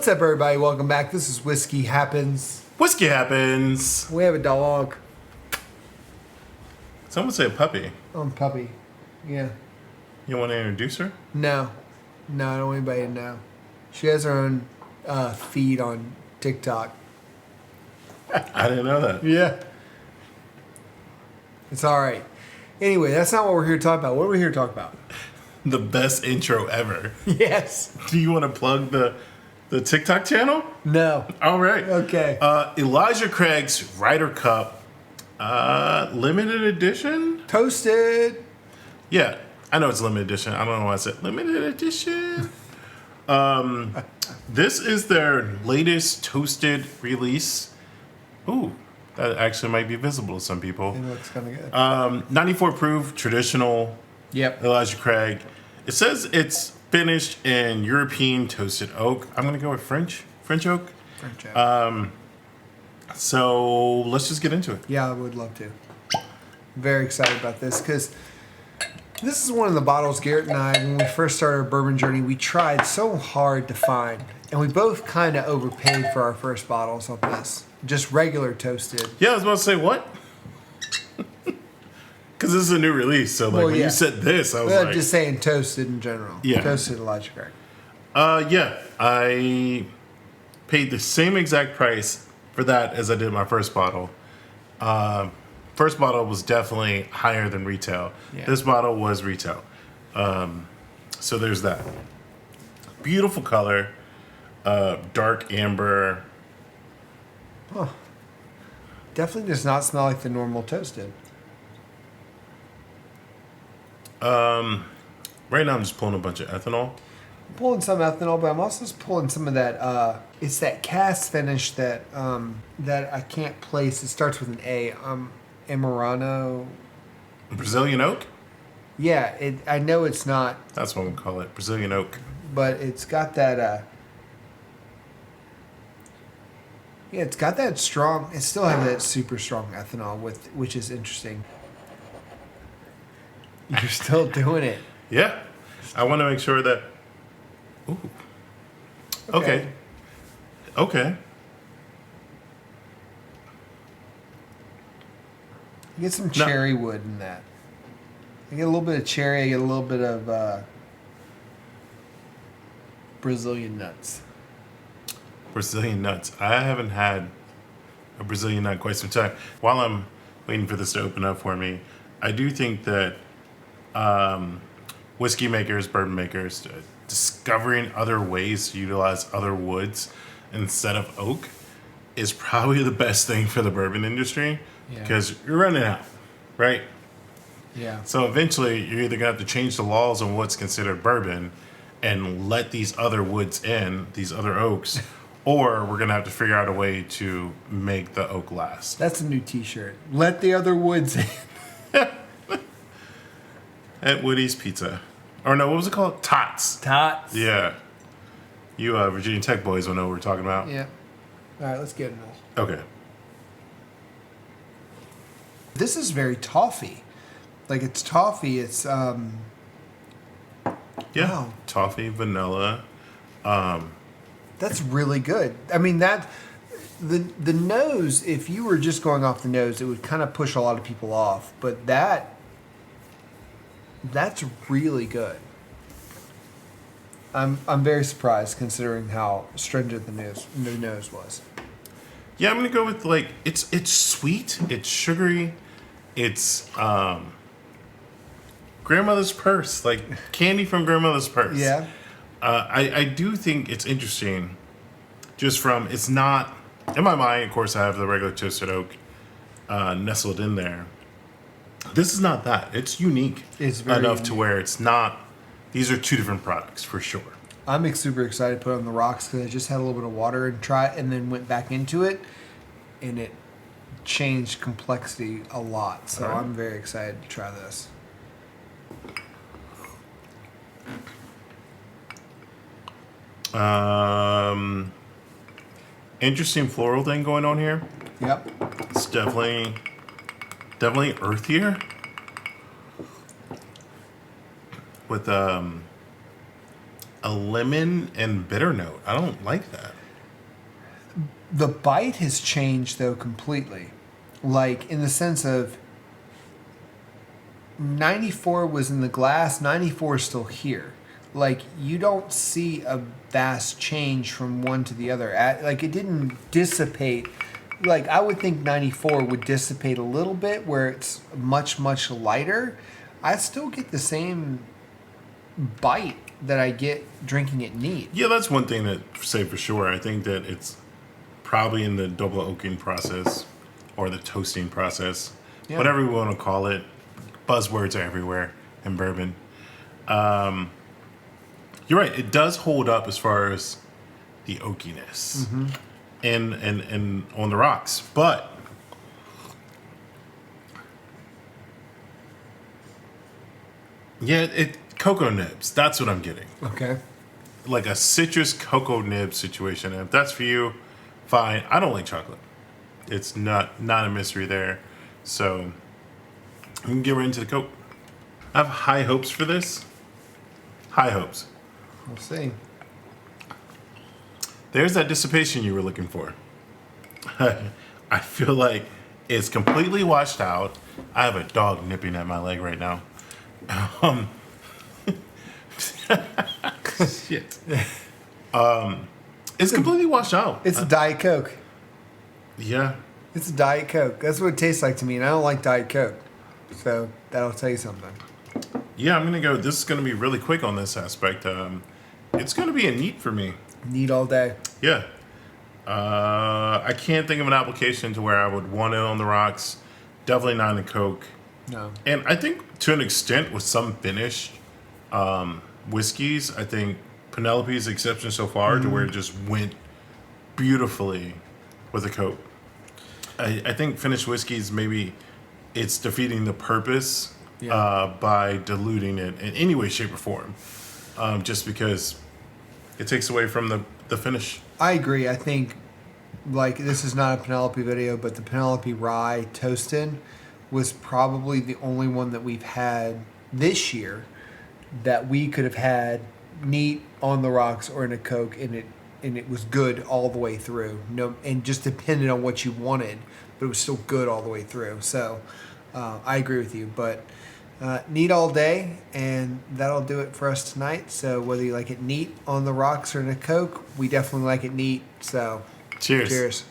What's up, everybody? Welcome back. This is Whiskey Happens. Whiskey Happens. We have a dog. Someone say a puppy. Puppy. Yeah. You want to introduce her? No, I don't want anybody to know. She has her own feed on TikTok. I didn't know that. Yeah. It's all right. Anyway, that's not what we're here to talk about. What are we here to talk about? The best intro ever. Yes. Do you want to plug the TikTok channel? No. All right. Okay. Elijah Craig's Ryder Cup limited edition? Toasted. Yeah. I know it's limited edition. I don't know why I said limited edition. This is their latest toasted release. Ooh, that actually might be visible to some people. It looks kind of good. 94 proof, traditional. Yep. Elijah Craig. It says it's finished in European toasted oak. I'm going to go with French oak. French oak. So let's just get into it. Yeah, I would love to. Very excited about this because this is one of the bottles Garrett and I, when we first started our bourbon journey, we tried so hard to find. And we both kind of overpaid for our first bottles of this. Just regular toasted. Yeah, I was about to say, what? Because this is a new release. So like when you said this, I was like... just saying toasted in general. Yeah. Toasted Elijah Craig. Yeah. I paid the same exact price for that as I did my first bottle. First bottle was definitely higher than retail. Yeah. This bottle was retail. So there's that. Beautiful color. Dark amber. Huh. Definitely does not smell like the normal toasted. Right now I'm just pulling a bunch of ethanol. I'm pulling some ethanol, but I'm also just pulling some of that. It's that cast finish that that I can't place. It starts with an A. Amarano. Brazilian oak? Yeah, I know it's not. That's what we call it, Brazilian oak. But it's got that. Yeah, it's got that strong. It still has that super strong ethanol which is interesting. You're still doing it. Yeah, I want to make sure that. Ooh. Okay. You get some cherry wood in that. I get a little bit of cherry. I get a little bit of Brazilian nuts. Brazilian nuts. I haven't had a Brazilian nut quite some time. While I'm waiting for this to open up for me, I do think that whiskey makers, bourbon makers, discovering other ways to utilize other woods instead of oak is probably the best thing for the bourbon industry because you're running out, right? Yeah. So eventually you're either going to have to change the laws on what's considered bourbon and let these other woods in, these other oaks, or we're going to have to figure out a way to make the oak last. That's a new t-shirt. Let the other woods in. At Woody's Pizza. Or no, what was it called? Tots. Tots. Yeah. You Virginia Tech boys will know what we're talking about. Yeah. All right, let's get into this. Okay. This is very toffee. Like, it's toffee. It's, Yeah. Wow. Toffee, vanilla. That's really good. I mean, the nose, if you were just going off the nose, it would kind of push a lot of people off. But that's really good. I'm very surprised considering how stringent the nose was. Yeah, I'm gonna go with like it's sweet, it's sugary, it's grandmother's purse, like candy from grandmother's purse. Yeah. I do think it's interesting, just from it's not in my mind. Of course, I have the regular toasted oak nestled in there. This is not that. It's unique enough to where it's not. These are two different products for sure. I'm super excited to put it on the rocks because I just had a little bit of water and try it, and then went back into it, and it changed complexity a lot. So right. I'm very excited to try this. Interesting floral thing going on here. Yep. It's definitely earthier. With a lemon and bitter note. I don't like that. The bite has changed though completely. Like in the sense of 94 was in the glass, 94 is still here. Like you don't see a vast change from one to the other. Like it didn't dissipate. Like I would think 94 would dissipate a little bit where it's much, much lighter. I still get the same bite that I get drinking it neat. Yeah, that's one thing that say for sure. I think that it's probably in the double oaking process or the toasting process, whatever we want to call it. Buzzwords are everywhere in bourbon. You're right. It does hold up as far as the oakiness and on the rocks, but yeah, cocoa nibs. That's what I'm getting. Okay. Like a citrus cocoa nib situation. And if that's for you, fine. I don't like chocolate. It's not a mystery there. So we can get right into the Coke. I have high hopes for this. High hopes. We'll see. There's that dissipation you were looking for. I feel like it's completely washed out. I have a dog nipping at my leg right now. Shit. It's completely washed out. It's a Diet Coke. Yeah. It's a Diet Coke. That's what it tastes like to me, and I don't like Diet Coke. So that'll tell you something. Yeah, I'm going to go. This is going to be really quick on this aspect. It's going to be a neat for me. Neat all day. Yeah. I can't think of an application to where I would want it on the rocks. Definitely not in the Coke. No. And I think to an extent with some finished whiskeys, I think Penelope's the exception so far to where it just went beautifully with a Coke. I think finished whiskeys, maybe it's defeating the purpose by diluting it in any way, shape, or form. Just because it takes away from the finish. I agree. I think, like, this is not a Penelope video, but the Penelope Rye Toasted was probably the only one that we've had this year that we could have had neat on the rocks or in a Coke, and it was good all the way through. No, and just depended on what you wanted, but it was still good all the way through. So I agree with you, but neat all day, and that'll do it for us tonight. So whether you like it neat on the rocks or in a Coke, we definitely like it neat. So Cheers. Cheers.